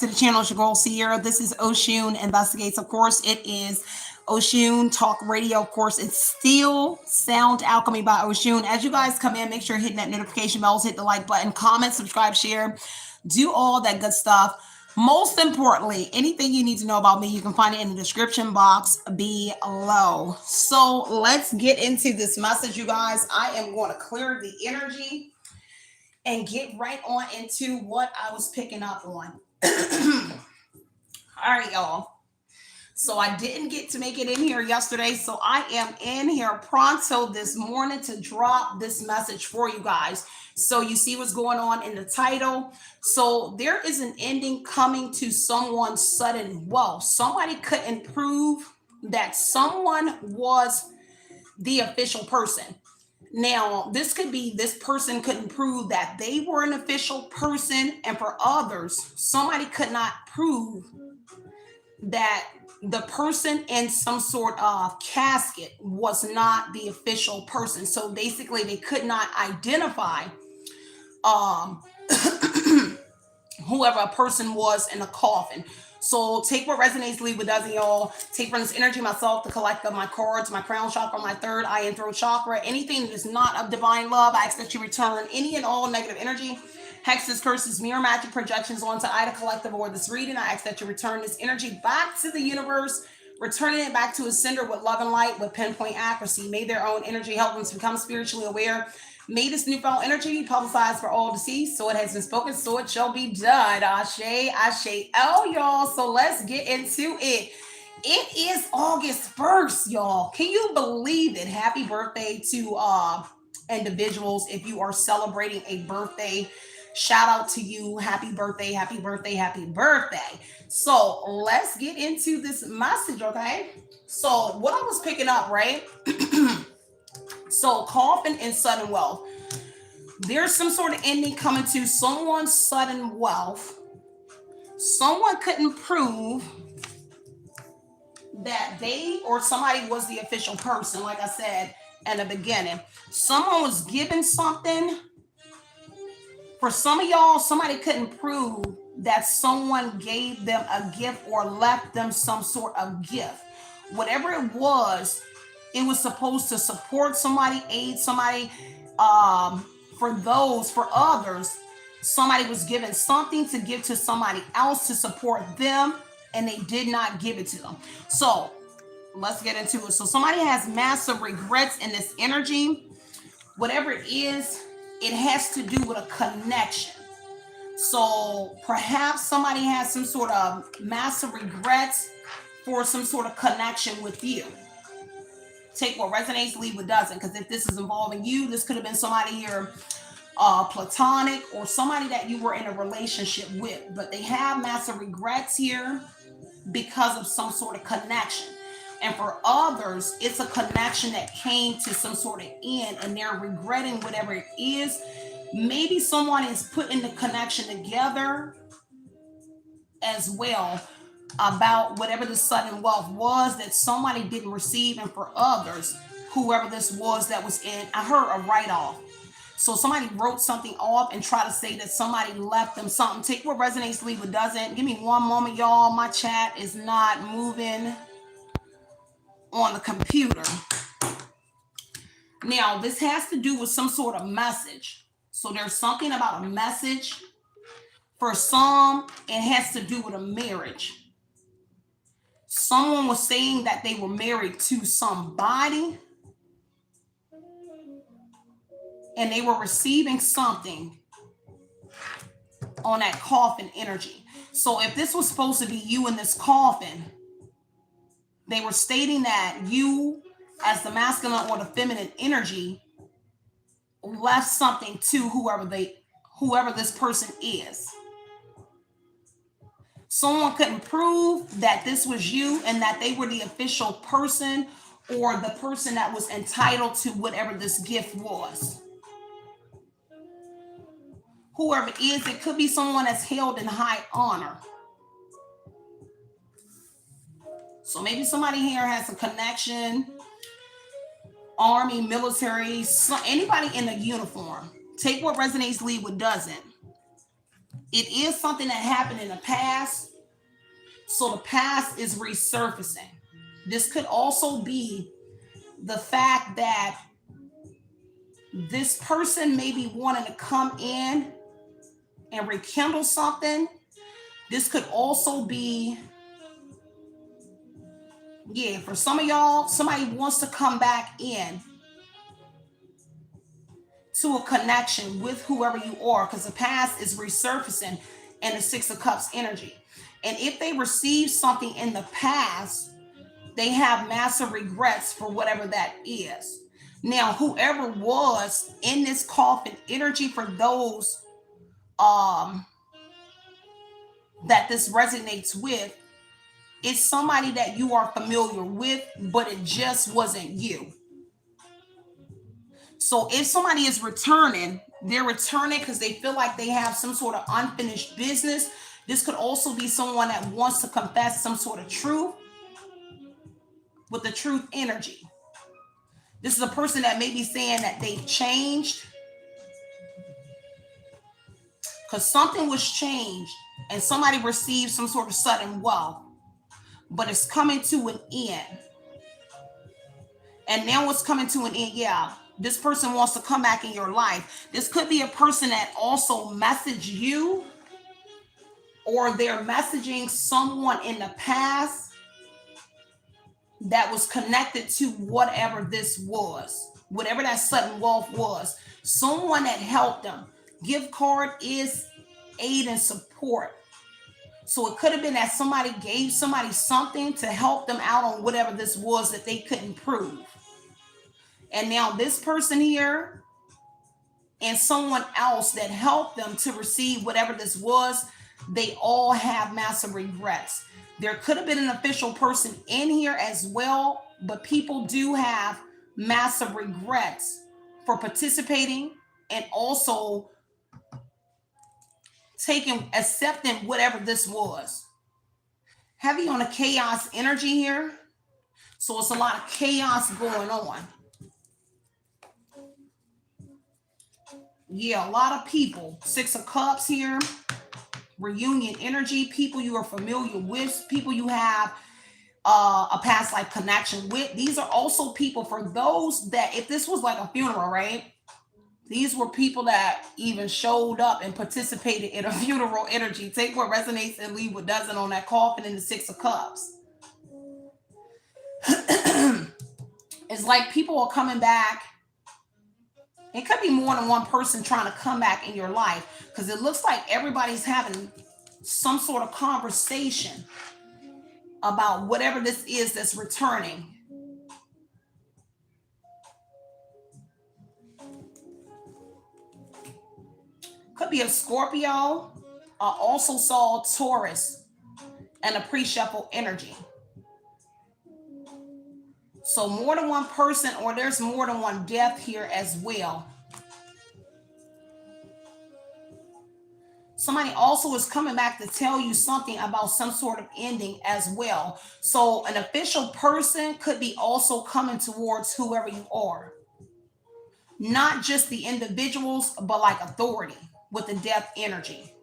To the channel. It's your girl Cierra. This is Oshun Investigates. Of course, it is Oshun Talk Radio. Of course, it's still Sound Alchemy by Oshun. As you guys come in, make sure you're hitting that notification bells, hit the like button, comment, subscribe, share, do all that good stuff. Most importantly, anything you need to know about me, you can find it in the description box below. So let's get into this message, you guys. I am going to clear the energy and get right on into what I was picking up on. All right, y'all. So I didn't get to make it in here yesterday. So I am in here pronto this morning to drop this message for you guys. So you see what's going on in the title. So there is an ending coming to someone's sudden wealth. Somebody couldn't prove that someone was the official person. Now, this could be this person couldn't prove that they were an official person, and for others, somebody could not prove that the person in some sort of casket was not the official person. So basically, they could not identify um, whoever a person was in a coffin. So take what resonates, leave what doesn't, y'all. Take from this energy myself, the collective, my cards, my crown chakra, my third eye and throat chakra. Anything that is not of divine love, I ask that you return any and all negative energy, hexes, curses, mirror magic projections onto either collective or this reading. I ask that you return this energy back to the universe, returning it back to its sender with love and light, with pinpoint accuracy. May their own energy help them to become spiritually aware. May this newfound energy be publicized for all to see. So it has been spoken, so it shall be done. Ashe, ashe. Oh, y'all. So let's get into it. It is August 1st, y'all. Can you believe it? Happy birthday to individuals. If you are celebrating a birthday, shout out to you. Happy birthday, happy birthday, happy birthday. So let's get into this message, okay? So what I was picking up, right? So coffin and sudden wealth. There's some sort of ending coming to someone's sudden wealth. Someone couldn't prove that they or somebody was the official person. Like I said in the beginning, someone was given something. For some of y'all, somebody couldn't prove that someone gave them a gift or left them some sort of gift. Whatever it was supposed to support somebody, aid somebody. For others, somebody was given something to give to somebody else to support them, and they did not give it to them. So let's get into it. So somebody has massive regrets in this energy. Whatever it is, it has to do with a connection. So perhaps somebody has some sort of massive regrets for some sort of connection with you. Take what resonates, leave what doesn't. Because if this is involving you, this could have been somebody here, platonic, or somebody that you were in a relationship with. But they have massive regrets here because of some sort of connection. And for others, it's a connection that came to some sort of end, and they're regretting whatever it is. Maybe someone is putting the connection together as well about whatever the sudden wealth was that somebody didn't receive. And for others, whoever this was that was in, I heard a write-off. So somebody wrote something off and try to say that somebody left them something. Take what resonates, leave what doesn't. Give me one moment, y'all. My chat is not moving on the computer. Now, this has to do with some sort of message. So there's something about a message. For some, it has to do with a marriage. Someone was saying that they were married to somebody, and they were receiving something on that coffin energy. So if this was supposed to be you in this coffin, they were stating that you, as the masculine or the feminine energy, left something to whoever this person is. Someone couldn't prove that this was you and that they were the official person or the person that was entitled to whatever this gift was. Whoever it is, it could be someone that's held in high honor. So maybe somebody here has a connection, army, military, anybody in a uniform. Take what resonates, leave what doesn't. It is something that happened in the past. So the past is resurfacing. This could also be the fact that this person may be wanting to come in and rekindle something. This could also be, yeah, for some of y'all, somebody wants to come back in to a connection with whoever you are, because the past is resurfacing and the Six of Cups energy. And if they receive something in the past, they have massive regrets for whatever that is. Now, whoever was in this coffin energy, for those that this resonates with, it's somebody that you are familiar with, but it just wasn't you. So if somebody is returning, they're returning because they feel like they have some sort of unfinished business. This could also be someone that wants to confess some sort of truth with the truth energy. This is a person that may be saying that they've changed because something was changed and somebody received some sort of sudden wealth, but it's coming to an end. And now it's coming to an end. Yeah, this person wants to come back in your life. This could be a person that also messaged you, or they're messaging someone in the past that was connected to whatever this was, whatever that sudden wealth was. Someone that helped them. Gift card is aid and support. So it could have been that somebody gave somebody something to help them out on whatever this was that they couldn't prove. And now this person here and someone else that helped them to receive whatever this was, they all have massive regrets. There could have been an official person in here as well, but people do have massive regrets for participating and also accepting whatever this was. Heavy on the chaos energy here. So it's a lot of chaos going on. Yeah, a lot of people. Six of Cups here. Reunion energy. People you are familiar with. People you have a past life connection with. These are also people, for those that, if this was like a funeral, right? These were people that even showed up and participated in a funeral energy. Take what resonates and leave what doesn't on that coffin in the Six of Cups. It's like people are coming back. It could be more than one person trying to come back in your life, because it looks like everybody's having some sort of conversation about whatever this is that's returning. Could be a Scorpio. I also saw Taurus and a pre-shuffle energy. So more than one person, or there's more than one death here as well. Somebody also is coming back to tell you something about some sort of ending as well. So an official person could be also coming towards whoever you are. Not just the individuals, but like authority with the death energy.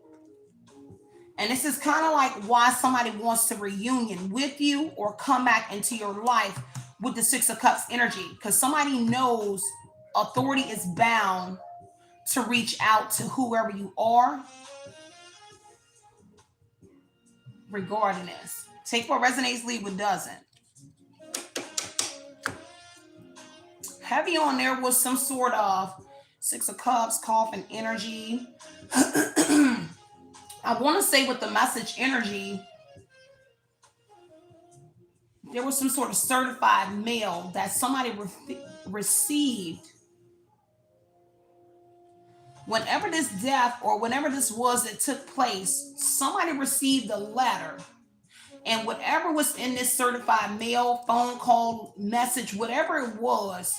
And this is kind of like why somebody wants to reunion with you or come back into your life with the Six of Cups energy, because somebody knows authority is bound to reach out to whoever you are regarding this. Take what resonates, leave what doesn't. Heavy on there was some sort of Six of Cups, coffin energy. I want to say with the message energy, there was some sort of certified mail that somebody received. Whenever this death or whenever this was that took place, somebody received a letter. And whatever was in this certified mail, phone call, message, whatever it was,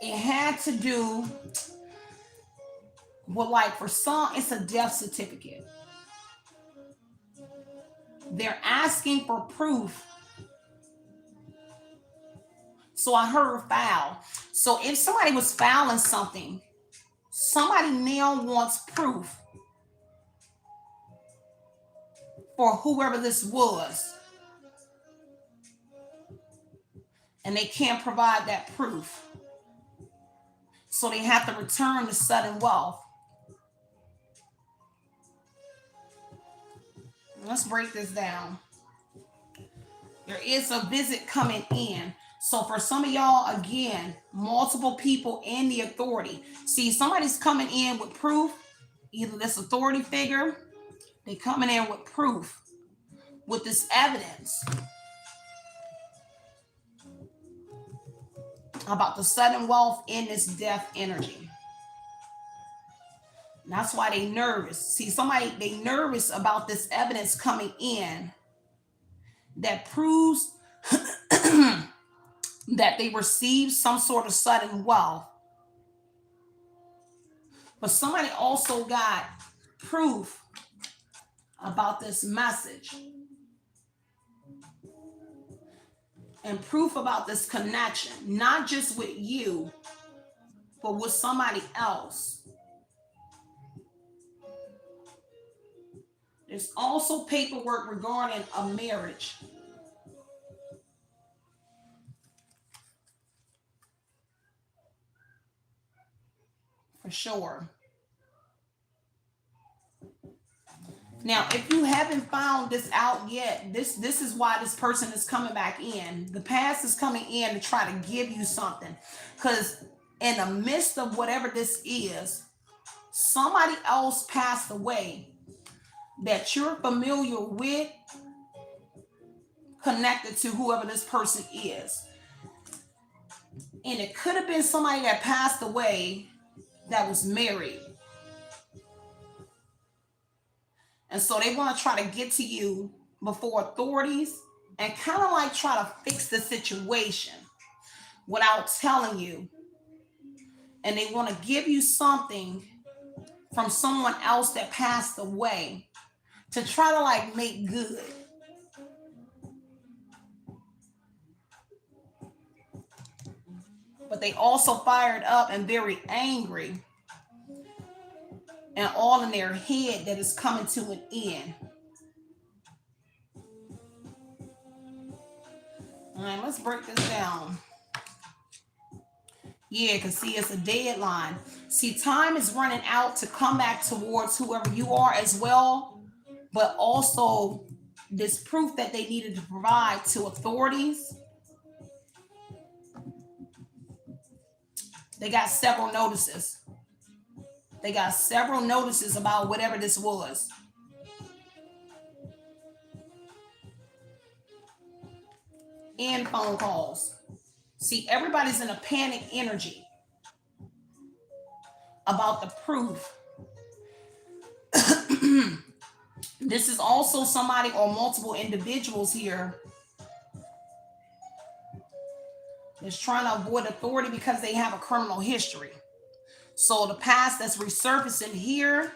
it had to do with, like, for some, it's a death certificate. They're asking for proof. So I heard file. So if somebody was filing something, somebody now wants proof for whoever this was. And they can't provide that proof. So they have to return the sudden wealth. Let's break this down. There is a visit coming in. So for some of y'all, again, multiple people in the authority. See, somebody's coming in with proof. Either this authority figure, they coming in with proof, with this evidence about the sudden wealth in this death energy. And that's why they nervous. See, they nervous about this evidence coming in that proves that they received some sort of sudden wealth. But somebody also got proof about this message and proof about this connection, not just with you, but with somebody else. There's also paperwork regarding a marriage. For sure. Now, if you haven't found this out yet, this is why this person is coming back in. The past is coming in to try to give you something. Because in the midst of whatever this is, somebody else passed away that you're familiar with, connected to whoever this person is. And it could have been somebody that passed away that was married. And so they want to try to get to you before authorities and kind of like try to fix the situation without telling you. And they want to give you something from someone else that passed away to try to like make good. But they also fired up and very angry and all in their head that is coming to an end. All right, let's break this down. Yeah, because see, it's a deadline. See, time is running out to come back towards whoever you are as well, but also this proof that they needed to provide to authorities. They got several notices. They got several notices about whatever this was. And phone calls. See, everybody's in a panic energy about the proof. This is also somebody or multiple individuals here that's trying to avoid authority because they have a criminal history. So the past that's resurfacing here,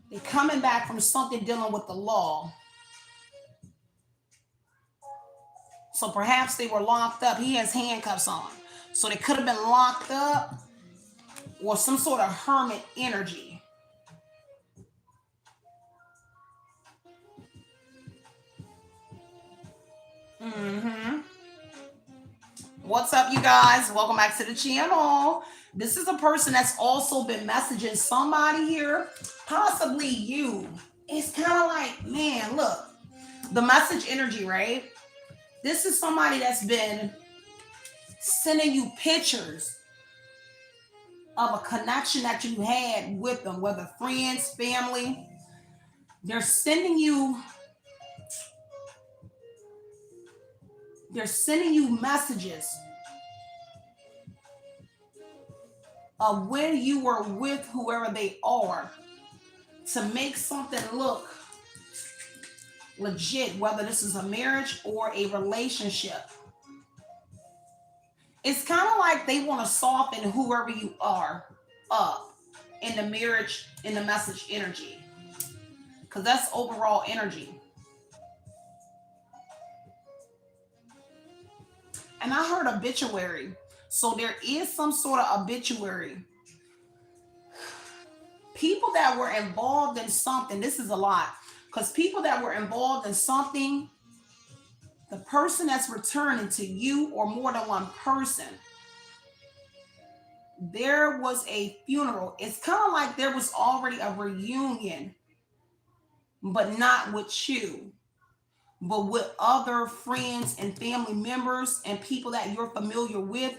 they're coming back from something dealing with the law. So perhaps they were locked up. He has handcuffs on. So they could have been locked up or some sort of hermit energy. What's up, you guys? Welcome back to the channel. This is a person that's also been messaging somebody here, possibly you. It's kind of like, man, look, the message energy, right? This is somebody that's been sending you pictures of a connection that you had with them, whether friends, family. They're sending you messages of when you were with whoever they are to make something look legit, whether this is a marriage or a relationship. It's kind of like they want to soften whoever you are up in the marriage, in the message energy, because that's overall energy. And I heard obituary. So there is some sort of obituary people that were involved in something, this is a lot, because people that were involved in something, the person that's returning to you or more than one person, there was a funeral. It's kind of like there was already a reunion, but not with you, but with other friends and family members and people that you're familiar with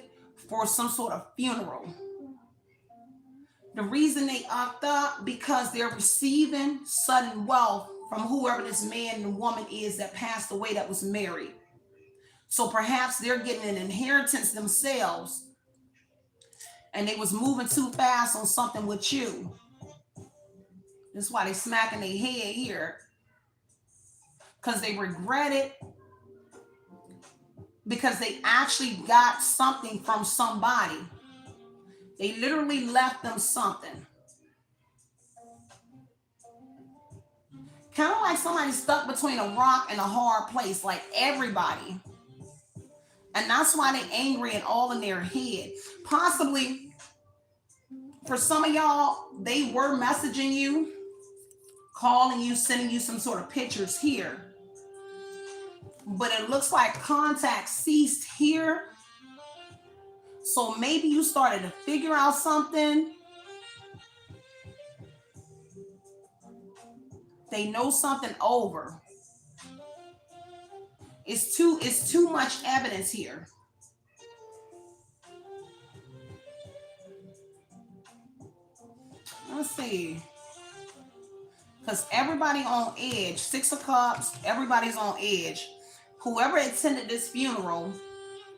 for some sort of funeral. The reason they opt up, because they're receiving sudden wealth from whoever this man and woman is that passed away that was married. So perhaps they're getting an inheritance themselves and they was moving too fast on something with you. That's why they smacking their head here. Because they regret it. Because they actually got something from somebody. They literally left them something. Kind of like somebody stuck between a rock and a hard place, like everybody. And that's why they're angry and all in their head. Possibly, for some of y'all, they were messaging you, calling you, sending you some sort of pictures here. But it looks like contact ceased here. So maybe you started to figure out something. They know something over. It's too much evidence here. Let's see. Because everybody on edge. 6 of Cups, everybody's on edge. Whoever attended this funeral,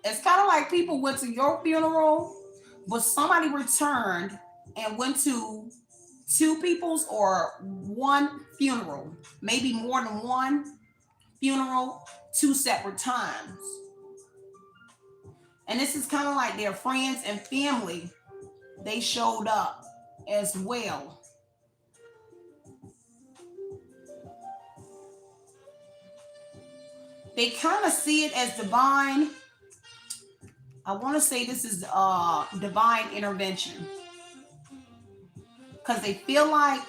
it's kind of like people went to your funeral, but somebody returned and went to 2 people's or 1 funeral, maybe more than 1 funeral, 2 separate times. And this is kind of like their friends and family. They showed up as well. They kind of see it as divine. I want to say this is divine intervention. Because they feel like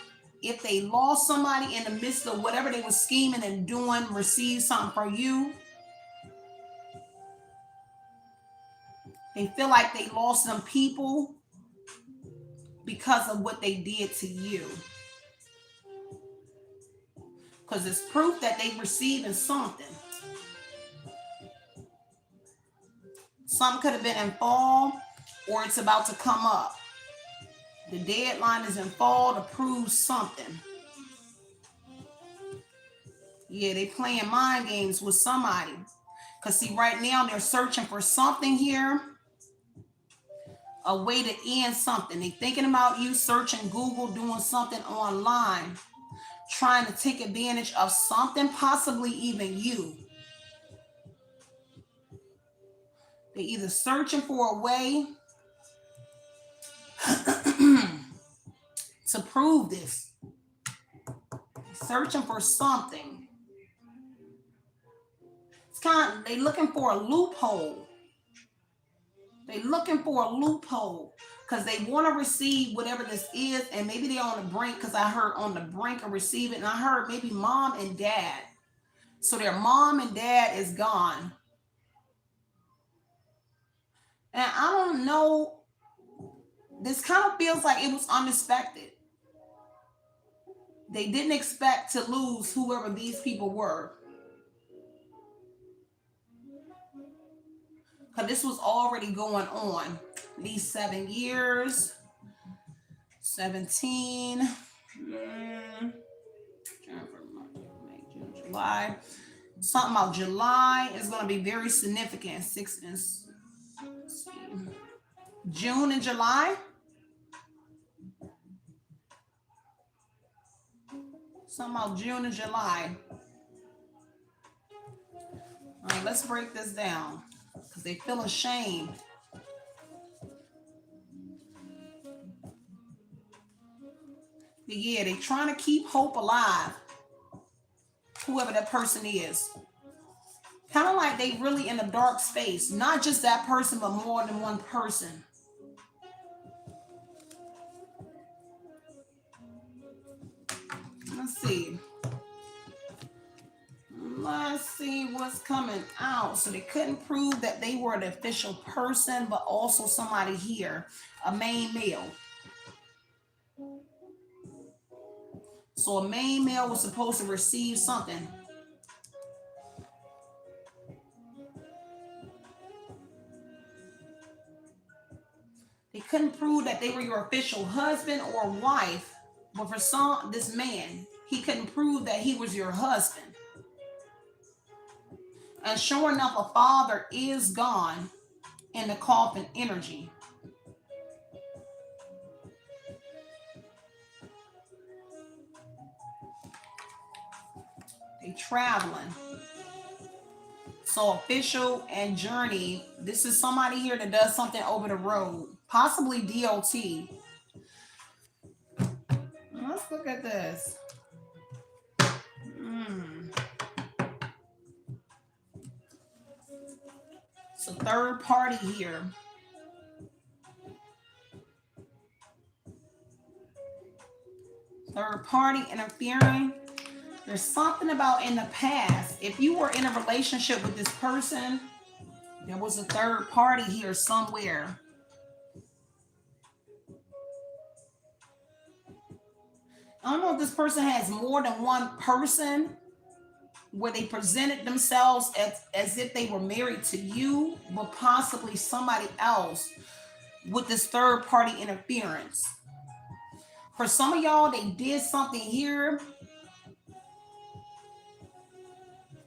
if they lost somebody in the midst of whatever they were scheming and doing, receive something from you, they feel like they lost some people because of what they did to you. Because it's proof that they receiving something. Some could have been in fall or it's about to come up. The deadline is in fall to prove something. Yeah, they playing mind games with somebody. Because see, right now they're searching for something here. A way to end something. They're thinking about you, searching Google, doing something online. Trying to take advantage of something, possibly even you. They're either searching for a way to prove this. Searching for something. It's kind of, they're looking for a loophole. They're looking for a loophole because they want to receive whatever this is, and maybe they're on the brink, because I heard on the brink of receiving, and I heard maybe mom and dad. So their mom and dad is gone. And I don't know, this kind of feels like it was unexpected. They didn't expect to lose whoever these people were. Because this was already going on. These 7 years. 17. July. Something about July is going to be very significant. 6 and June and July. Something about June and July. All right, let's break this down. Because they feel ashamed. But yeah, they're trying to keep hope alive. Whoever that person is. Kind of like they really in a dark space. Not just that person, but more than one person. Let's see. Let's see what's coming out. So they couldn't prove that they were an official person, but also somebody here, a main male. So a main male was supposed to receive something. They couldn't prove that they were your official husband or wife, but for this man, he couldn't prove that he was your husband. And sure enough, a father is gone in the coffin energy. They traveling. So official and journey. This is somebody here that does something over the road, possibly DOT. Let's look at this. It's a third party here. Third party interfering. There's something about in the past. If you were in a relationship with this person, there was a third party here somewhere. I don't know if this person has more than one person where they presented themselves as if they were married to you, but possibly somebody else with this third party interference. For some of y'all, they did something here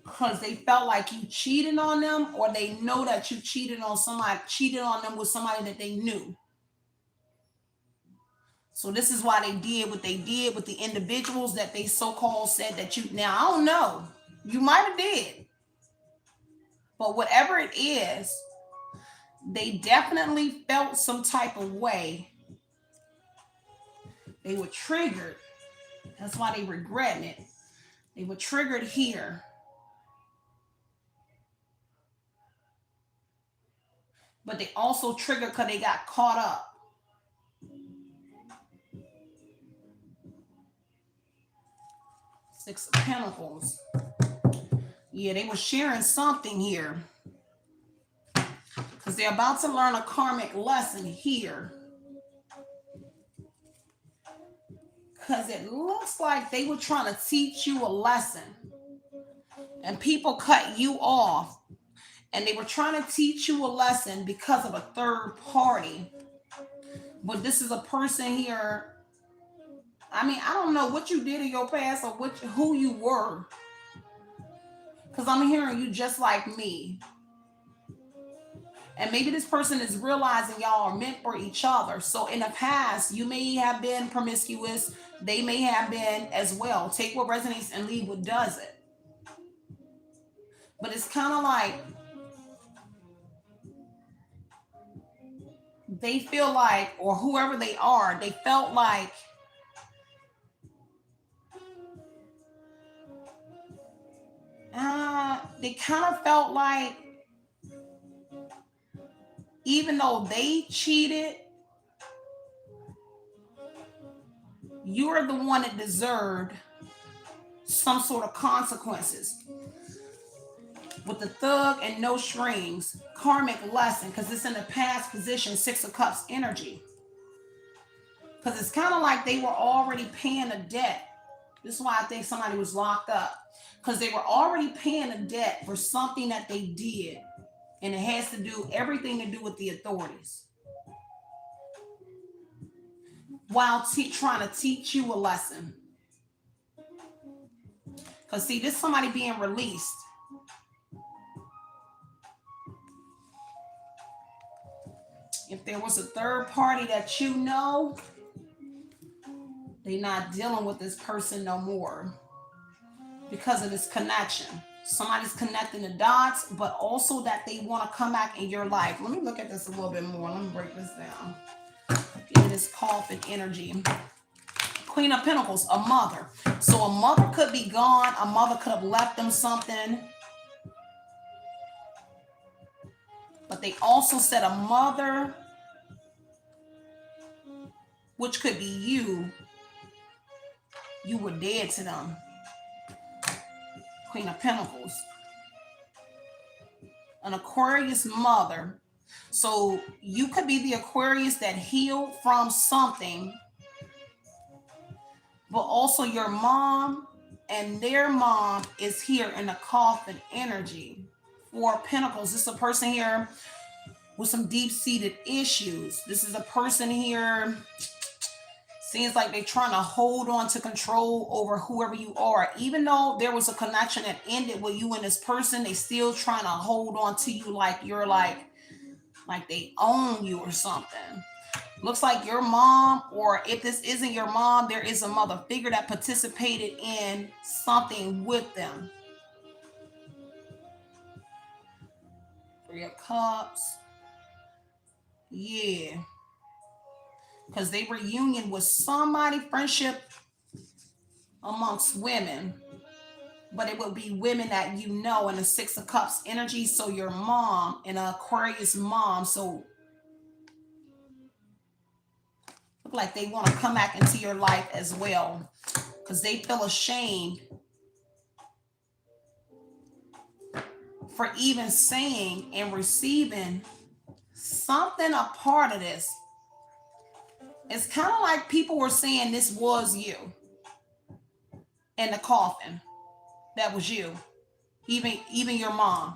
because they felt like you cheated on them, or they know that you cheated on them with somebody that they knew. So this is why they did what they did with the individuals that they so-called said that you, now I don't know, you might have did, but whatever it is, they definitely felt some type of way. They were triggered. That's why they regretting it. They were triggered here. But they also triggered because they got caught up. Six of Pentacles. Yeah, they were sharing something here. Because they're about to learn a karmic lesson here. Because it looks like they were trying to teach you a lesson. And people cut you off. And they were trying to teach you a lesson because of a third party. But this is a person here. I mean, I don't know what you did in your past or who you were. Because I'm hearing you just like me. And maybe this person is realizing y'all are meant for each other. So in the past, you may have been promiscuous. They may have been as well. Take what resonates and leave what doesn't. But it's kind of like they feel like, or whoever they are, they felt like they kind of felt like even though they cheated, you're the one that deserved some sort of consequences. With the thug and no strings, karmic lesson, because it's in the past position, Six of Cups energy. Because it's kind of like they were already paying a debt. This is why I think somebody was locked up. Because they were already paying a debt for something that they did. And it has to do everything to do with the authorities. While trying to teach you a lesson. Because see, this is somebody being released. If there was a third party that you know, they're not dealing with this person no more. Because of this connection. Somebody's connecting the dots, but also that they want to come back in your life. Let me look at this a little bit more. Let me break this down. Get this coffin energy. Queen of Pentacles, a mother. So a mother could be gone. A mother could have left them something. But they also said a mother, which could be you, You were dead to them. Queen of Pentacles. An Aquarius mother. So you could be the Aquarius that healed from something, but also your mom and their mom is here in the coffin energy. Four of Pentacles. This is a person here with some deep-seated issues. This is a person here, seems like they're trying to hold on to control over whoever you are. Even though there was a connection that ended with you and this person, they still trying to hold on to you like you're like they own you or something. Looks like your mom, or if this isn't your mom, there is a mother figure that participated in something with them. Three of Cups. Yeah. Because they reunion with somebody, friendship amongst women. But it will be women that you know in the Six of Cups energy. So your mom and an Aquarius mom. So look like they want to come back into your life as well. Because they feel ashamed for even saying and receiving something a part of this. It's kind of like people were saying this was you in the coffin. That was you. Even your mom.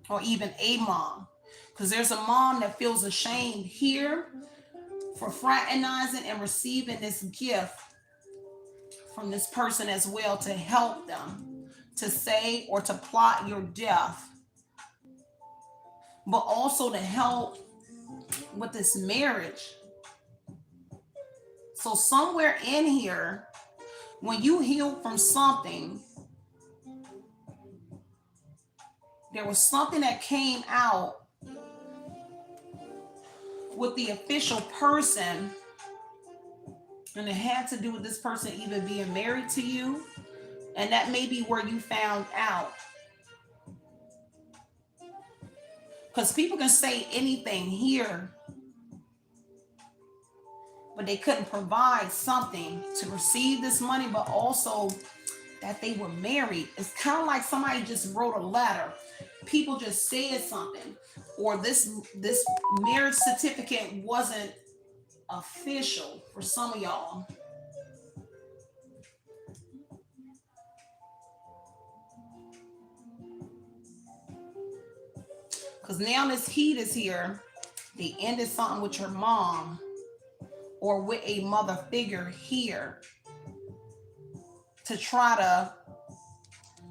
Or even a mom. Because there's a mom that feels ashamed here for fraternizing and receiving this gift from this person as well to help them to say or to plot your death. But also to help with this marriage. So somewhere in here, when you heal from something, there was something that came out with the official person, and it had to do with this person even being married to you, and that may be where you found out. Because people can say anything here, but they couldn't provide something to receive this money, but also that they were married. It's kind of like somebody just wrote a letter. People just said something, or this marriage certificate wasn't official for some of y'all. Because now this heat is here. They ended something with your mom or with a mother figure here to try to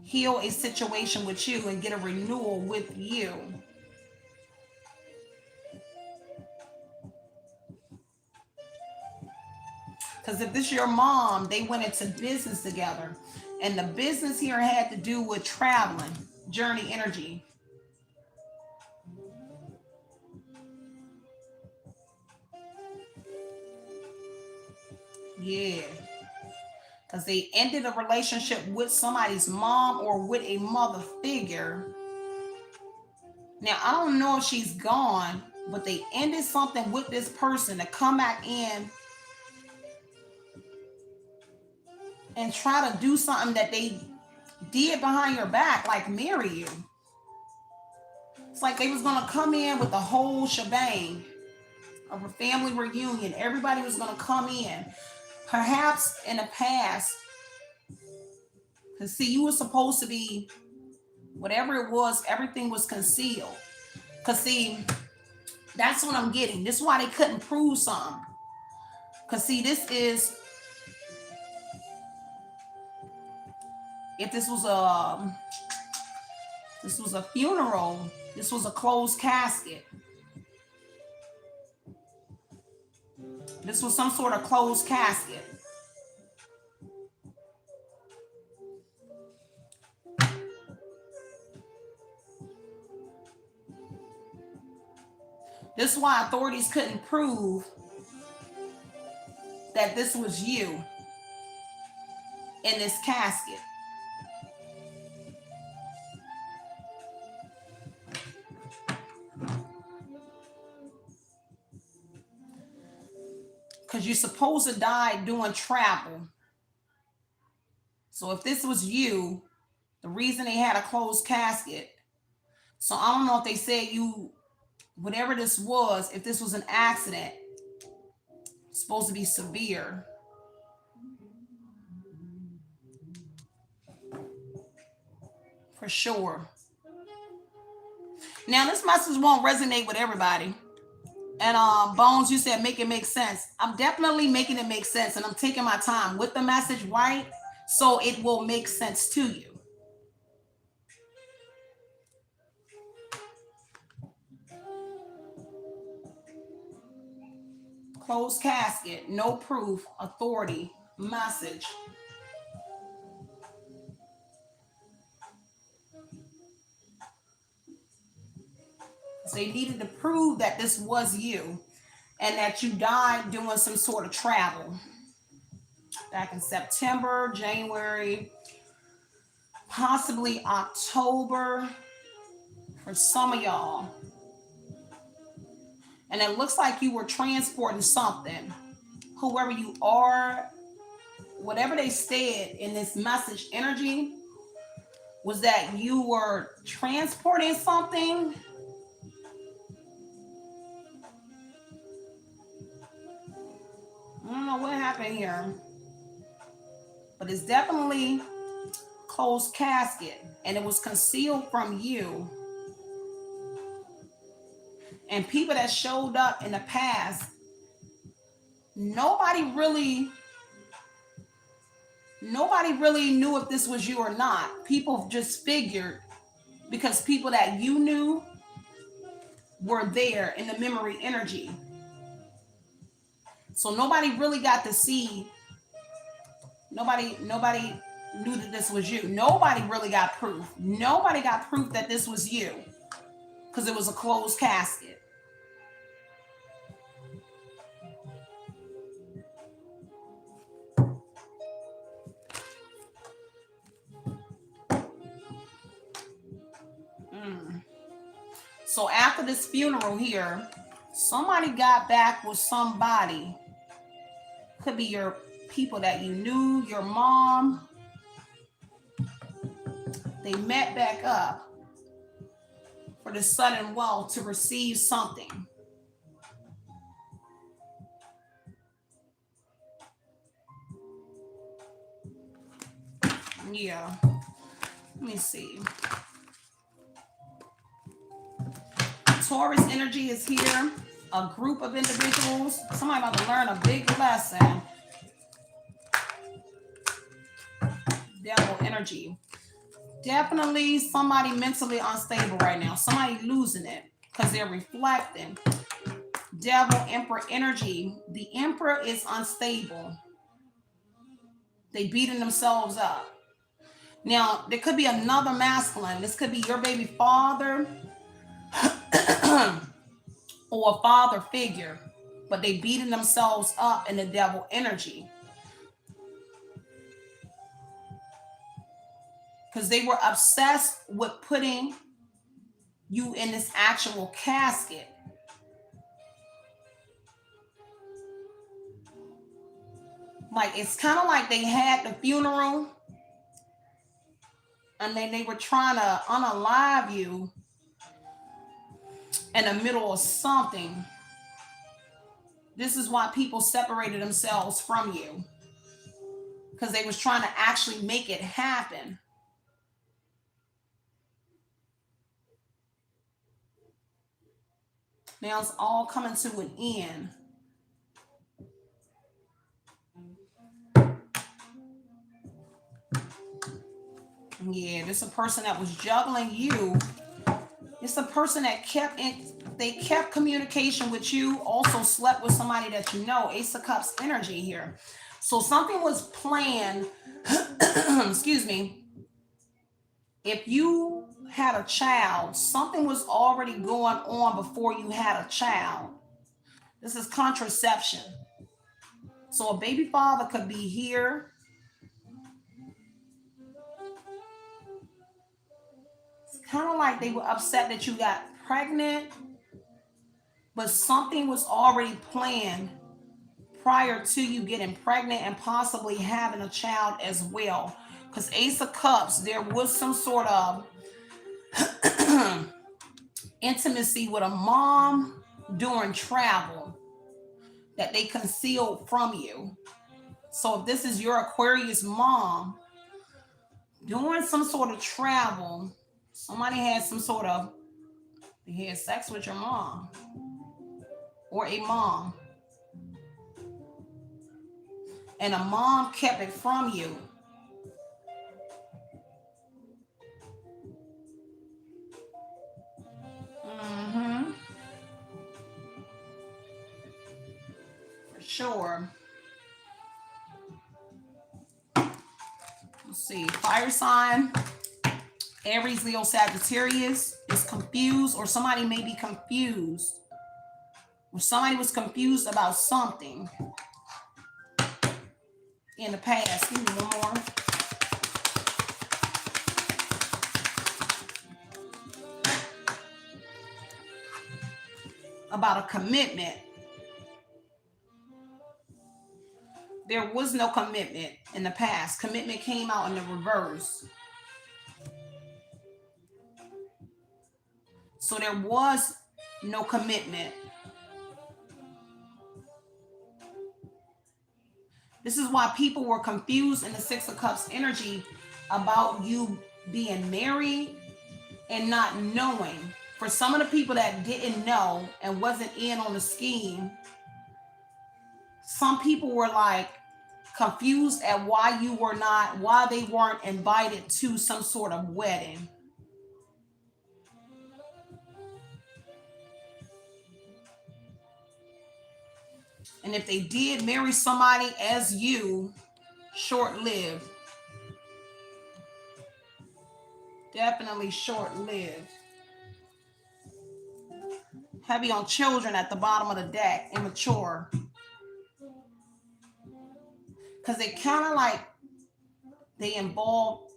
heal a situation with you and get a renewal with you. Because if this is your mom, they went into business together. And the business here had to do with traveling, journey energy. Yeah. Because they ended a relationship with somebody's mom or with a mother figure. Now, I don't know if she's gone, but they ended something with this person to come back in and try to do something that they did behind your back, like marry you. It's like they was going to come in with the whole shebang of a family reunion. Everybody was going to come in. Perhaps in the past, because see, you were supposed to be, whatever it was, everything was concealed. Because see, that's what I'm getting. This is why they couldn't prove something. Because see, this is, if this was a funeral, this was a closed casket. This was some sort of closed casket. This is why authorities couldn't prove that this was you in this casket. Because you're supposed to die doing travel. So if this was you, the reason they had a closed casket, so I don't know if they said you, whatever this was, if this was an accident, it's supposed to be severe. For sure. Now this message won't resonate with everybody. And Bones, you said make it make sense. I'm definitely making it make sense, and I'm taking my time with the message, right? So it will make sense to you. Closed casket, no proof, authority, message. So they needed to prove that this was you and that you died doing some sort of travel back in September, January, possibly October for some of y'all. And it looks like you were transporting something. Whoever you are, whatever they said in this message energy was that you were transporting something. I don't know what happened here, but it's definitely closed casket, and it was concealed from you. And people that showed up in the past, nobody really knew if this was you or not. People just figured, because people that you knew were there in the memory energy. So nobody really got to see. Nobody knew that this was you. Nobody really got proof. Nobody got proof that this was you, because it was a closed casket. So after this funeral here, somebody got back with somebody. Could be your people that you knew, your mom. They met back up for the sudden wealth to receive something. Yeah. Let me see. Taurus energy is here. A group of individuals. Somebody about to learn a big lesson. Devil energy. Definitely somebody mentally unstable right now. Somebody losing it because they're reflecting. Devil, Emperor energy. The Emperor is unstable. They beating themselves up. Now, there could be another masculine. This could be your baby father or a father figure, but they beating themselves up in the devil energy. Because they were obsessed with putting you in this actual casket. Like, it's kind of like they had the funeral and then they were trying to unalive you in the middle of something. This is why people separated themselves from you, because they was trying to actually make it happen. Now it's all coming to an end. Yeah, this is a person that was juggling you. It's a person that they kept communication with you, also slept with somebody that you know. Ace of Cups energy here. So something was planned. Excuse me. If you had a child, something was already going on before you had a child. This is contraception. So a baby father could be here. It's kind of like they were upset that you got pregnant, but something was already planned prior to you getting pregnant and possibly having a child as well. Because Ace of Cups, there was some sort of intimacy with a mom during travel that they concealed from you. So if this is your Aquarius mom doing some sort of travel, somebody had some sort of, they had sex with your mom or a mom, and a mom kept it from you. For sure. Let's see. Fire sign, Aries, Leo, Sagittarius is confused, or somebody may be confused. Or somebody was confused about something in the past. Give me one more. About a commitment. There was no commitment in the past. Commitment came out in the reverse. So there was no commitment. This is why people were confused in the Six of Cups energy about you being married and not knowing. For some of the people that didn't know and wasn't in on the scheme, some people were like confused at why they weren't invited to some sort of wedding. And if they did marry somebody as you, short-lived. Definitely short-lived. Heavy on children at the bottom of the deck, immature. Because they kind of like, they involve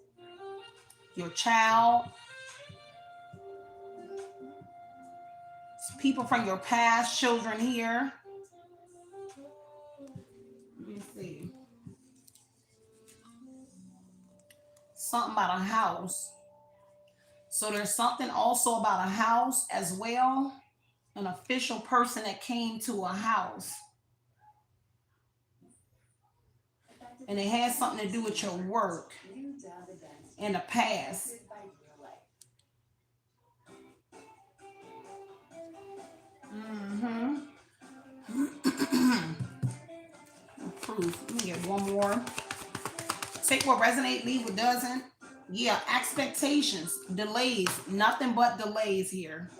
your child. It's people from your past, children here. Let me see. Something about a house. So there's something also about a house as well. An official person that came to a house. And it has something to do with your work in the past. Proof. Let me get one more. Take what resonates, leave what doesn't. Yeah, expectations, delays, nothing but delays here.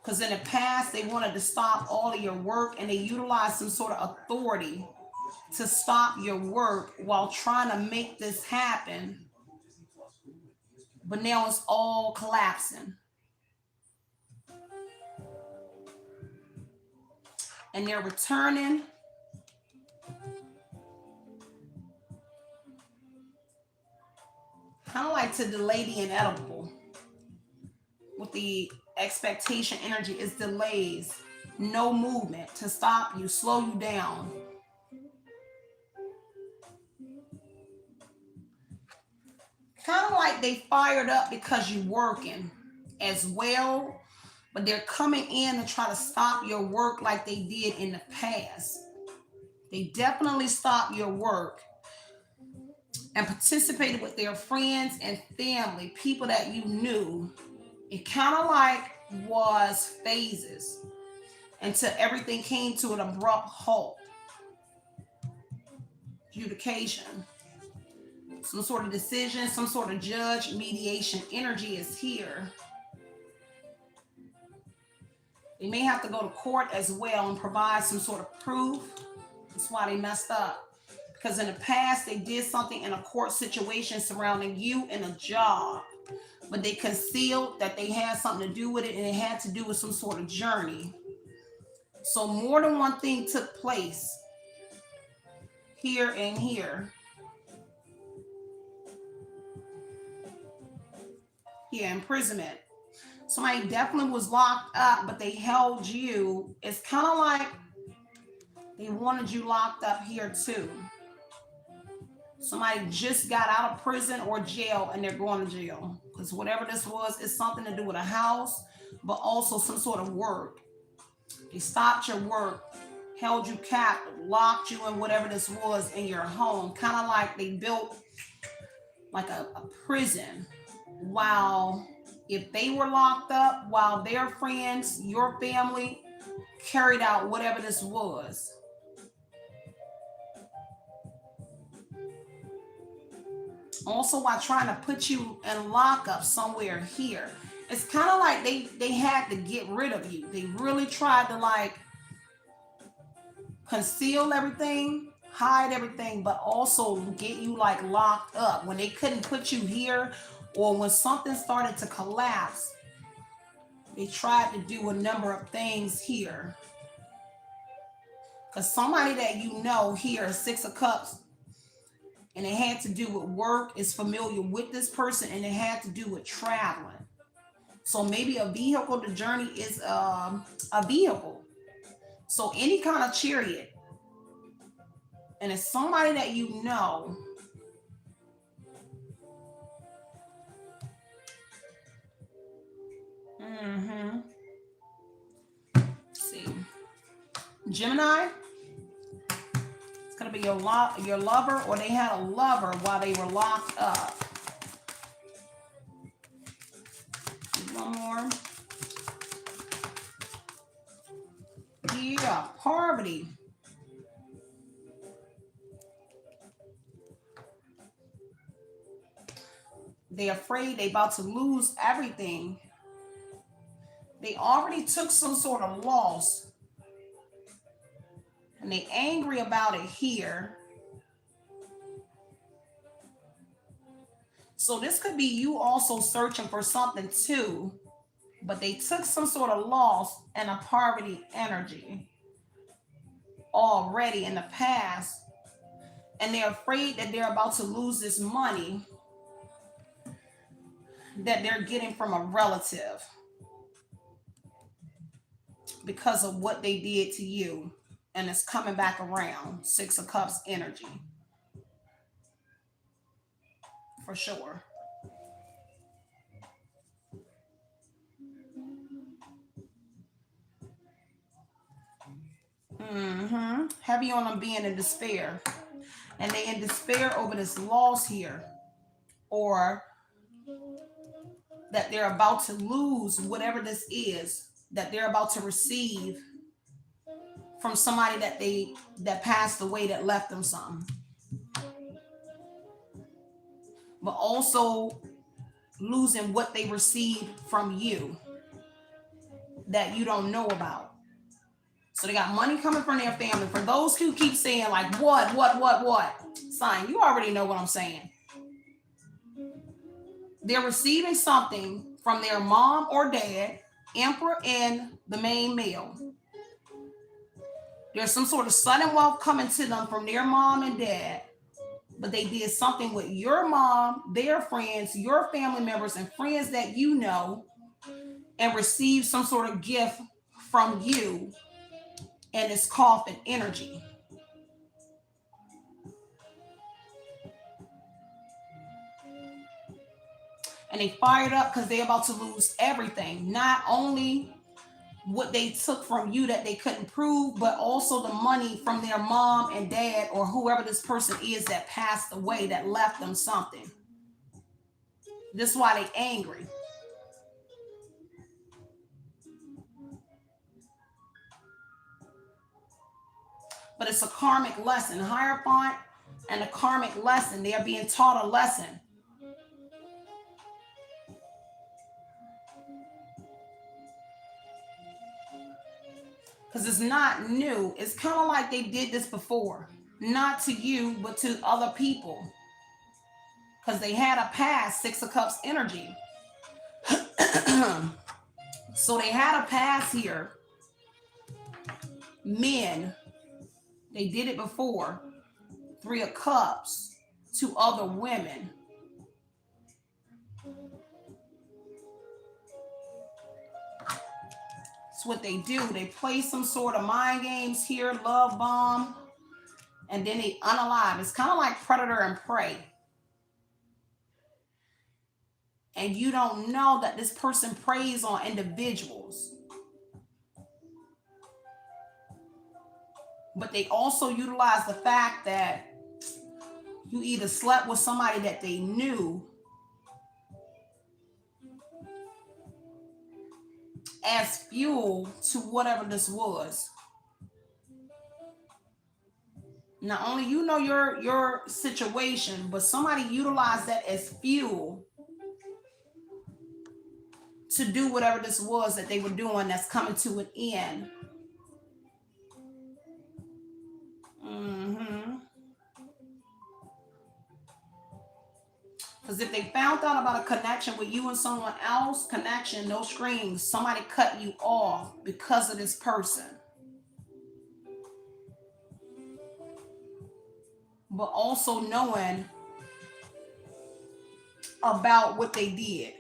Because in the past, they wanted to stop all of your work, and they utilized some sort of authority to stop your work while trying to make this happen. But now it's all collapsing. And they're returning. Kind of like to delay the inevitable. With the expectation energy, is delays, no movement to stop you, slow you down. Kind of like they fired up because you're working as well, but they're coming in to try to stop your work like they did in the past. They definitely stopped your work and participated with their friends and family, people that you knew. It kind of like was phases until everything came to an abrupt halt. Adjudication. Some sort of decision, some sort of judge, mediation energy is here. They may have to go to court as well and provide some sort of proof. That's why they messed up. Because in the past, they did something in a court situation surrounding you and a job. But they concealed that they had something to do with it, and it had to do with some sort of journey. So more than one thing took place here and here. Yeah, imprisonment. Somebody definitely was locked up, but they held you. It's kind of like they wanted you locked up here too. Somebody just got out of prison or jail and they're going to jail. Because whatever this was, it's something to do with a house, but also some sort of work. They stopped your work, held you captive, locked you in whatever this was in your home. Kind of like they built like a prison while if they were locked up, while their friends, your family carried out whatever this was. Also, while trying to put you in lockup somewhere here, it's kind of like they had to get rid of you. They really tried to like conceal everything, hide everything, but also get you like locked up. When they couldn't put you here, or when something started to collapse, they tried to do a number of things here. Because somebody that you know here, Six of Cups, and it had to do with work, is familiar with this person, and it had to do with traveling. So maybe a vehicle, the journey is a vehicle. So any kind of chariot. And it's somebody that you know. Let's see. Gemini. It's going to be your lover, or they had a lover while they were locked up. One more. Yeah, poverty. They're afraid they're about to lose everything. They already took some sort of loss. And they're angry about it here. So this could be you also searching for something too. But they took some sort of loss and a poverty energy already in the past. And they're afraid that they're about to lose this money that they're getting from a relative because of what they did to you. And it's coming back around. Six of Cups energy. For sure. Heavy on them being in despair. And they in despair over this loss here. Or that they're about to lose whatever this is that they're about to receive from somebody that passed away, that left them something. But also losing what they received from you that you don't know about. So they got money coming from their family. For those who keep saying like, what? Sign, you already know what I'm saying. They're receiving something from their mom or dad, Emperor and the main male. There's some sort of sudden wealth coming to them from their mom and dad, but they did something with your mom, their friends, your family members, and friends that you know, and received some sort of gift from you, and it's coffin energy. And they fired up because they're about to lose everything. Not only what they took from you that they couldn't prove, but also the money from their mom and dad, or whoever this person is that passed away, that left them something. This is why they angry. But it's a karmic lesson. Hierophant and a karmic lesson. They are being taught a lesson. Because it's not new. It's kind of like they did this before. Not to you, but to other people. Because they had a past, Six of Cups energy. So they had a past here. Men, they did it before. Three of Cups to other women. what they do. They play some sort of mind games here, love bomb, and then they unalive. It's kind of like predator and prey. And you don't know that this person preys on individuals. But they also utilize the fact that you either slept with somebody that they knew as fuel to whatever this was. Not only you know your situation, but somebody utilized that as fuel to do whatever this was that they were doing that's coming to an end. Because if they found out about a connection with you and someone else, connection, no strings, somebody cut you off because of this person. But also knowing about what they did.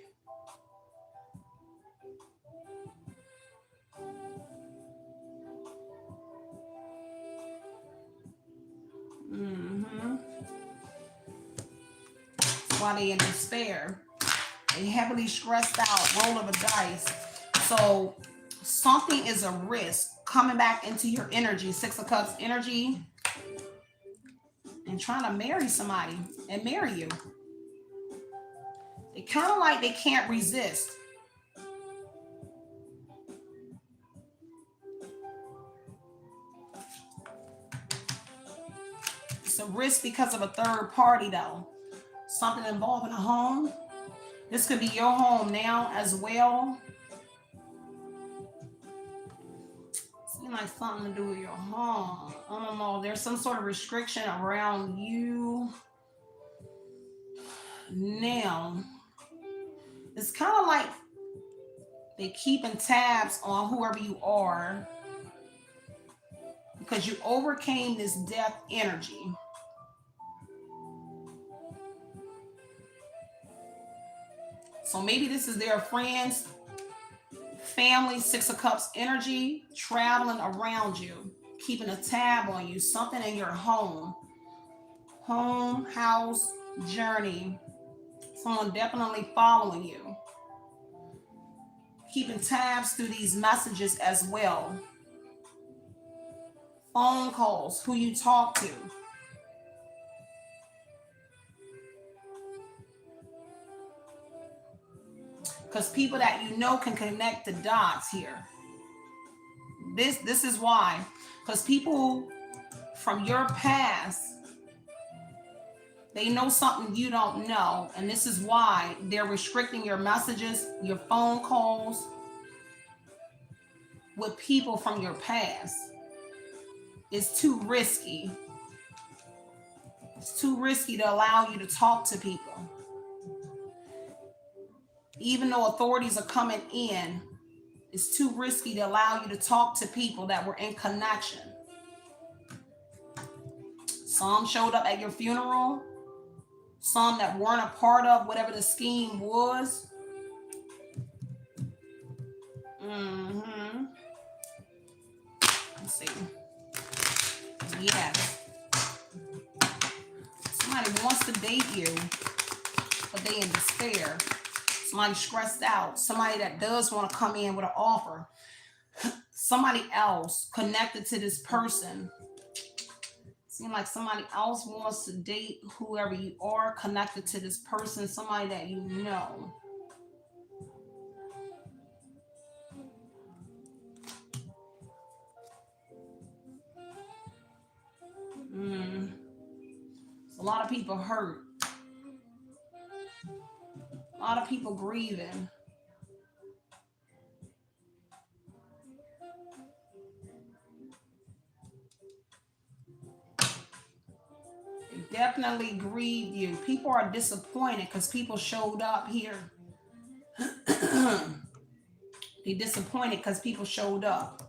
That's why they in despair. They heavily stressed out, roll of a dice. So something is a risk coming back into your energy, 6 of Cups energy, and trying to marry somebody and marry you. They kind of like they can't resist. It's a risk because of a third party though. Something involving a home. This could be your home now as well. Seems like something to do with your home. I don't know. There's some sort of restriction around you. Now, it's kind of like they're keeping tabs on whoever you are because you overcame this death energy. So maybe this is their friends, family, 6 of Cups energy, traveling around you, keeping a tab on you, something in your home, house, journey, someone definitely following you, keeping tabs through these messages as well, phone calls, who you talk to. Because people that you know can connect the dots here. This is why. Because people from your past, they know something you don't know. And this is why they're restricting your messages, your phone calls with people from your past. It's too risky. It's too risky to allow you to talk to people. Even though authorities are coming in, it's too risky to allow you to talk to people that were in connection. Some showed up at your funeral. Some that weren't a part of whatever the scheme was. Let's see. Yes. Somebody wants to date you, but they in despair. Somebody stressed out. Somebody that does want to come in with an offer. Somebody else connected to this person. Seems like somebody else wants to date whoever you are, connected to this person, somebody that you know. A lot of people hurt. A lot of people grieving. They definitely grieved you. People are disappointed because people showed up here. They disappointed because people showed up.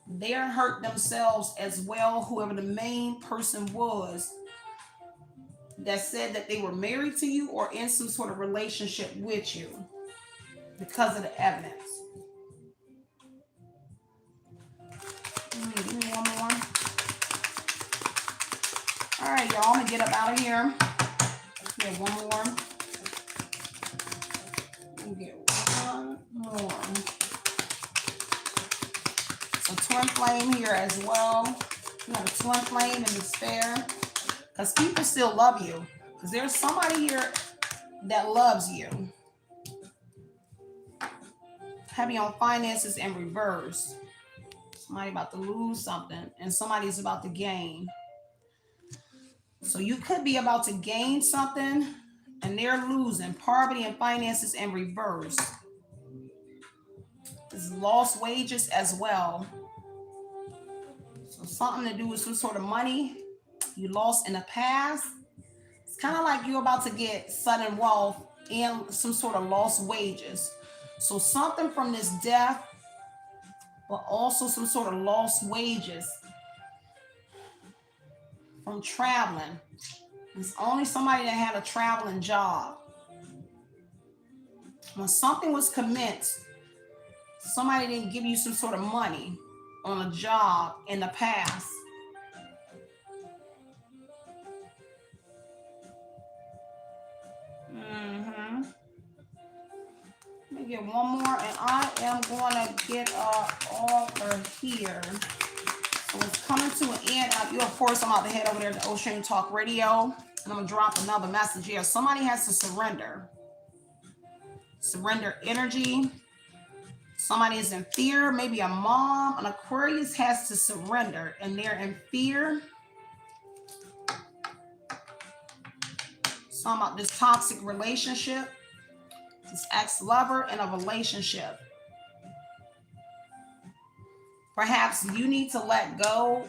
They're hurt themselves as well, whoever the main person was that said that they were married to you or in some sort of relationship with you. because of the evidence. Give me one more. All right, y'all, I'm gonna get up out of here. Get one more. Get one more. So twin flame here as well. You have a twin flame in despair. Because people still love you. Because there's somebody here that loves you. Heavy on finances in reverse. Somebody about to lose something. And somebody's about to gain. So you could be about to gain something. And they're losing. Poverty and finances in reverse. It's lost wages as well. So something to do with some sort of money you lost in the past. It's kind of like you're about to get sudden wealth and some sort of lost wages. So something from this death, but also some sort of lost wages from traveling. It's only somebody that had a traveling job. When something was commenced, somebody didn't give you some sort of money on a job in the past. Let me get one more, and I am going to get author here. So it's coming to an end. Of course, I'm about to head over there to Oshun Talk Radio, and I'm going to drop another message here. Somebody has to surrender. Surrender energy. Somebody is in fear. Maybe a mom. An Aquarius has to surrender, and they're in fear. Something about this toxic relationship. This ex-lover in a relationship. Perhaps you need to let go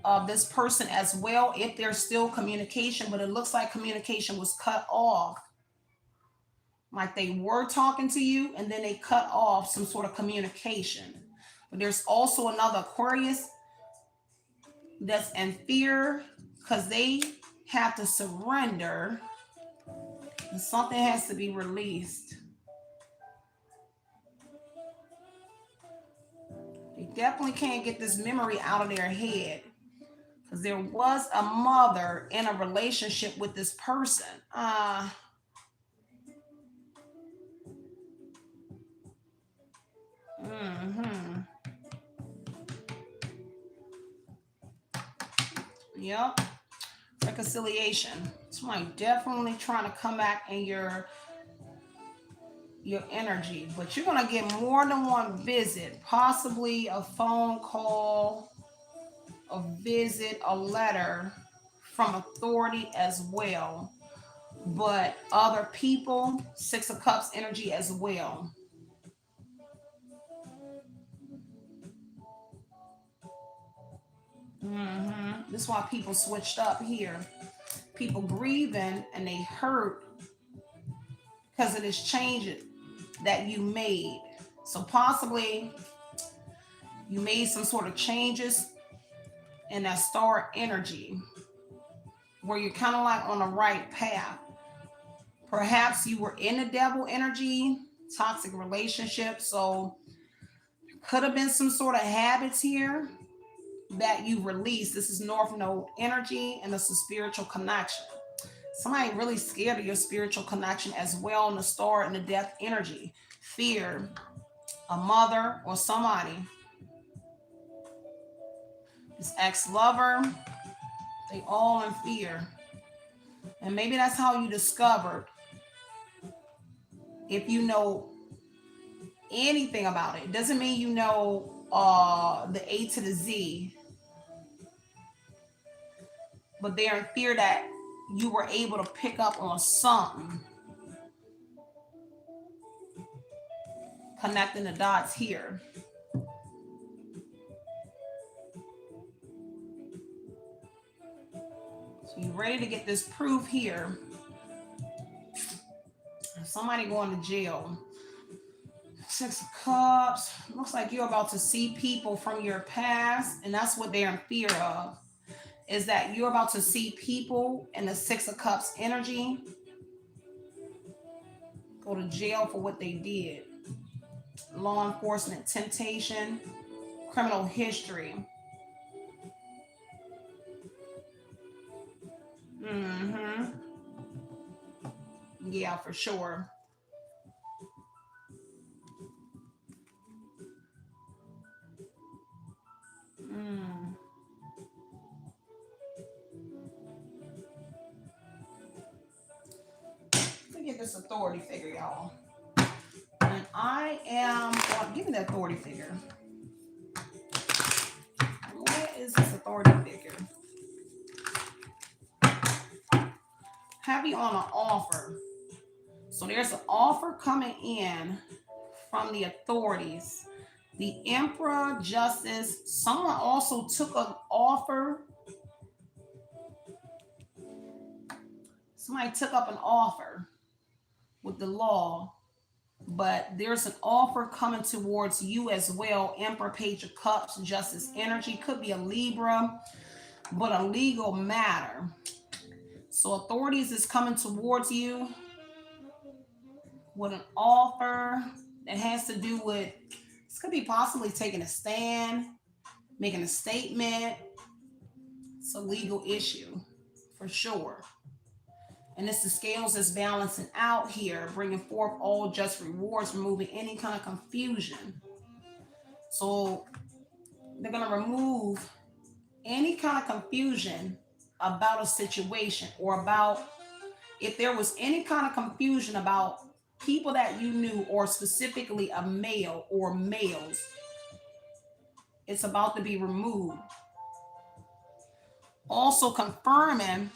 of this person as well if there's still communication, but it looks like communication was cut off. Like they were talking to you and then they cut off some sort of communication. But there's also another Aquarius that's in fear because they have to surrender and something has to be released. They definitely can't get this memory out of their head because there was a mother in a relationship with this person. Yep. Reconciliation. Somebody definitely trying to come back in your energy, but you're going to get more than one visit, possibly a phone call, a visit, a letter from authority as well, but other people, Six of Cups energy as well. This is why people switched up here. People grieving and they hurt because of this change that you made. So possibly you made some sort of changes in that star energy where you're kind of like on the right path. Perhaps you were in the devil energy, toxic relationship. So could have been some sort of habits here that you released. This is North Node energy and it's a spiritual connection. Somebody really scared of your spiritual connection as well in the star and the death energy. Fear, a mother or somebody. This ex-lover, they all in fear. And maybe that's how you discovered, if you know anything about it. It doesn't mean you know the A to the Z. But they're in fear that you were able to pick up on something. Connecting the dots here. So you're ready to get this proof here. Somebody going to jail. Six of Cups. Looks like you're about to see people from your past, and that's what they're in fear of. Is that you're about to see people in the Six of Cups energy go to jail for what they did. law enforcement, temptation, criminal history. Mm-hmm. Yeah, for sure. Mm. Let me get this authority figure, y'all. And I am, well, give me the authority figure. What is this authority figure? Heavy on an offer. So there's an offer coming in from the authorities. The Emperor, Justice. Someone also took an offer. Somebody took up an offer with the law, but there's an offer coming towards you as well. Emperor, Page of Cups, Justice energy. Could be a Libra, but a legal matter. So authorities is coming towards you with an offer that has to do with, this could be possibly taking a stand, making a statement. It's a legal issue for sure. And it's the scales that's balancing out here, bringing forth all just rewards, removing any kind of confusion. So they're going to remove any kind of confusion about a situation, or about if there was any kind of confusion about people that you knew, or specifically a male or males. It's about to be removed. Also confirming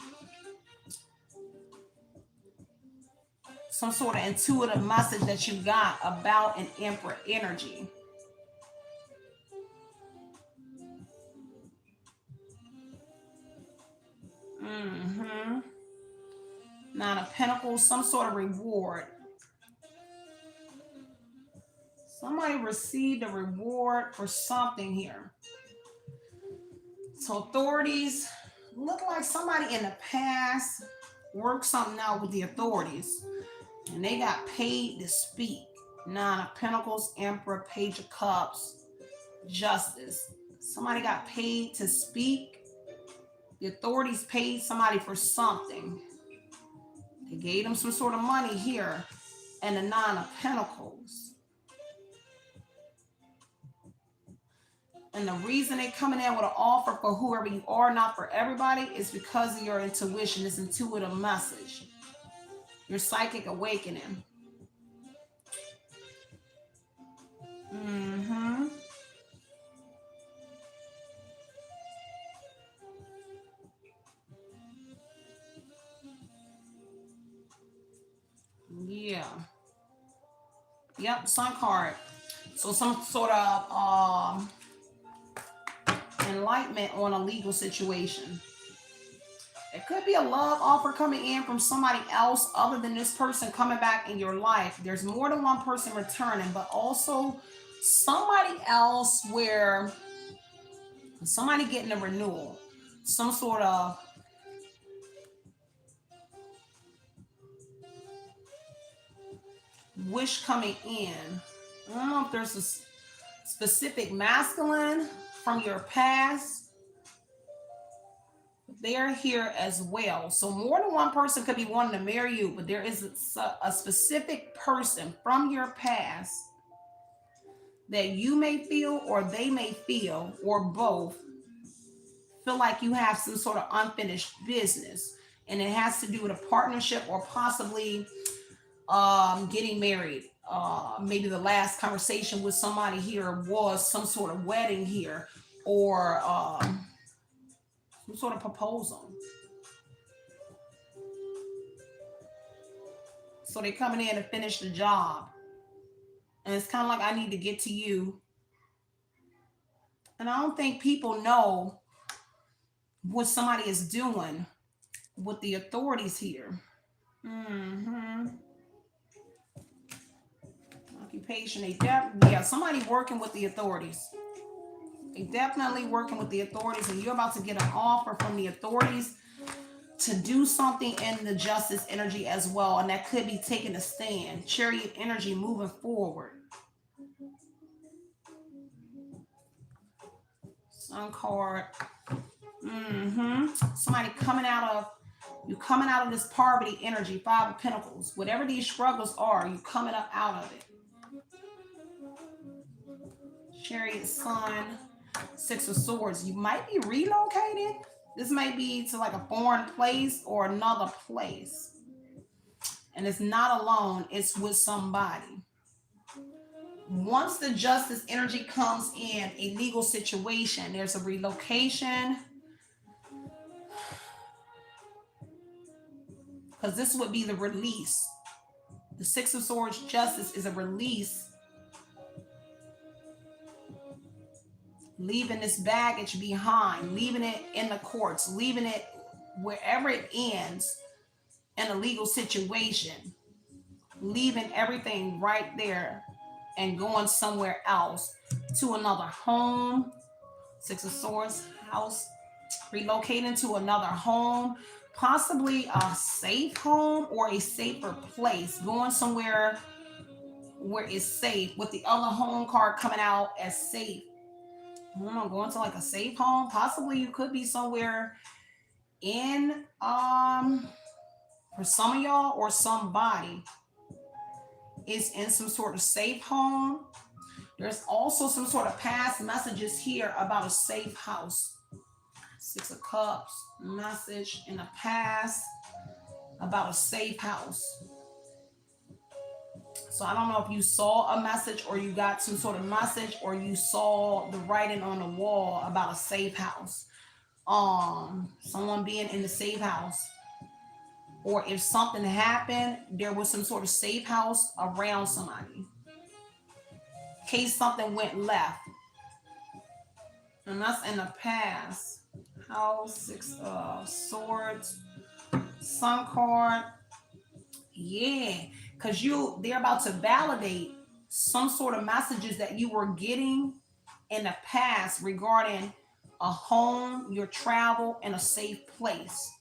some sort of intuitive message that you got about an Emperor energy. Mm-hmm. Nine of Pentacles, some sort of reward. Somebody received a reward for something here. So authorities, look like somebody in the past worked something out with the authorities and they got paid to speak. Nine of Pentacles, Emperor, Page of Cups, Justice. Somebody got paid to speak. The authorities paid somebody for something. They gave them some sort of money here. And the Nine of Pentacles. And the reason they're coming in with an offer for whoever you are, not for everybody, is because of your intuition, this intuitive message, your psychic awakening. Mm-hmm. Yeah. Yep, Sun card. So some sort of enlightenment on a legal situation. It could be a love offer coming in from somebody else other than this person coming back in your life. There's more than one person returning, but also somebody else where somebody getting a renewal, some sort of wish coming in. I don't know if there's a specific masculine from your past. They're here as well. So more than one person could be wanting to marry you, but there is a specific person from your past that you may feel, or they may feel, or both feel like you have some sort of unfinished business, and it has to do with a partnership or possibly getting married. Maybe the last conversation with somebody here was some sort of wedding here, or some sort of proposal. So they're coming in to finish the job. And it's kind of like, I need to get to you. And I don't think people know what somebody is doing with the authorities here. Mm-hmm. Occupation, yeah, somebody working with the authorities. They definitely working with the authorities, and you're about to get an offer from the authorities to do something in the justice energy as well. And that could be taking a stand. Chariot energy, moving forward. Sun card. Somebody coming out of this poverty energy, Five of Pentacles. Whatever these struggles are, you coming up out of it. Chariot, Sun, Six of Swords. You might be relocated. This might be to like a foreign place or another place. And it's not alone, it's with somebody. Once the Justice energy comes in a legal situation, there's a relocation. Because this would be the release. The Six of Swords Justice is a release. Leaving this baggage behind, leaving it in the courts, leaving it wherever it ends in a legal situation, leaving everything right there and going somewhere else to another home. Six of Swords, house, relocating to another home, possibly a safe home or a safer place, going somewhere where it's safe, with the other home card coming out as safe. I don't know, going to like a safe home. Possibly you could be somewhere in, for some of y'all or somebody is in some sort of safe home. There's also some sort of past messages here about a safe house. Six of Cups, message in the past about a safe house. So I don't know if you saw a message or you got some sort of message or you saw the writing on the wall about a safe house. Someone being in the safe house. Or if something happened, there was some sort of safe house around somebody. In case something went left. And that's in the past. House, Six of Swords, Sun card. Yeah, because they're about to validate some sort of messages that you were getting in the past regarding a home, your travel, and a safe place.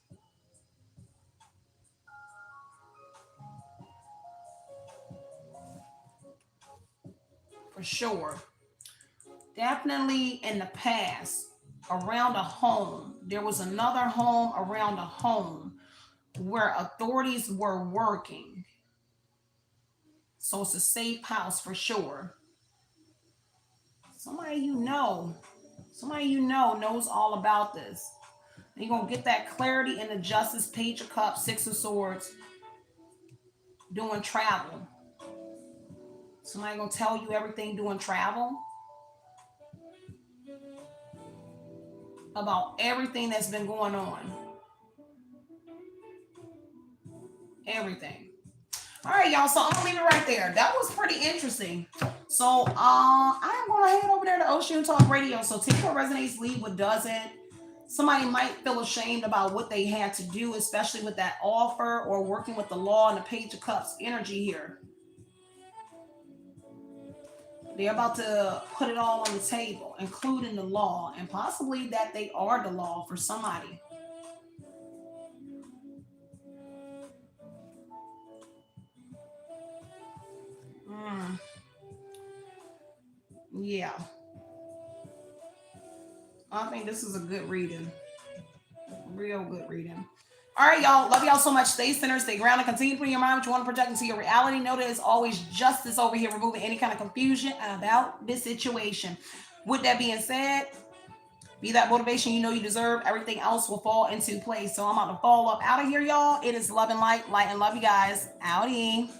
For sure. Definitely in the past, around a home. There was another home around a home where authorities were working. So it's a safe house for sure. Somebody you know knows all about this. And you're going to get that clarity in the Justice, Page of Cups, Six of Swords, doing travel. Somebody going to tell you everything doing travel. About everything that's been going on. Everything. All right, y'all. So I'm gonna leave it right there. That was pretty interesting. So I am gonna head over there to Oshun Talk Radio. So take what resonates, leave what doesn't. Somebody might feel ashamed about what they had to do, especially with that offer or working with the law and the Page of Cups energy here. They're about to put it all on the table, including the law, and possibly that they are the law for somebody. Yeah. I think this is a good reading. Real good reading. All right, y'all. Love y'all so much. Stay centered, stay grounded. Continue to put in your mind what you want to project into your reality. Know that it's always justice over here, removing any kind of confusion about this situation. With that being said, be that motivation you know you deserve. Everything else will fall into place. So I'm about to fall up out of here, y'all. It is love and light and love you guys. Outie.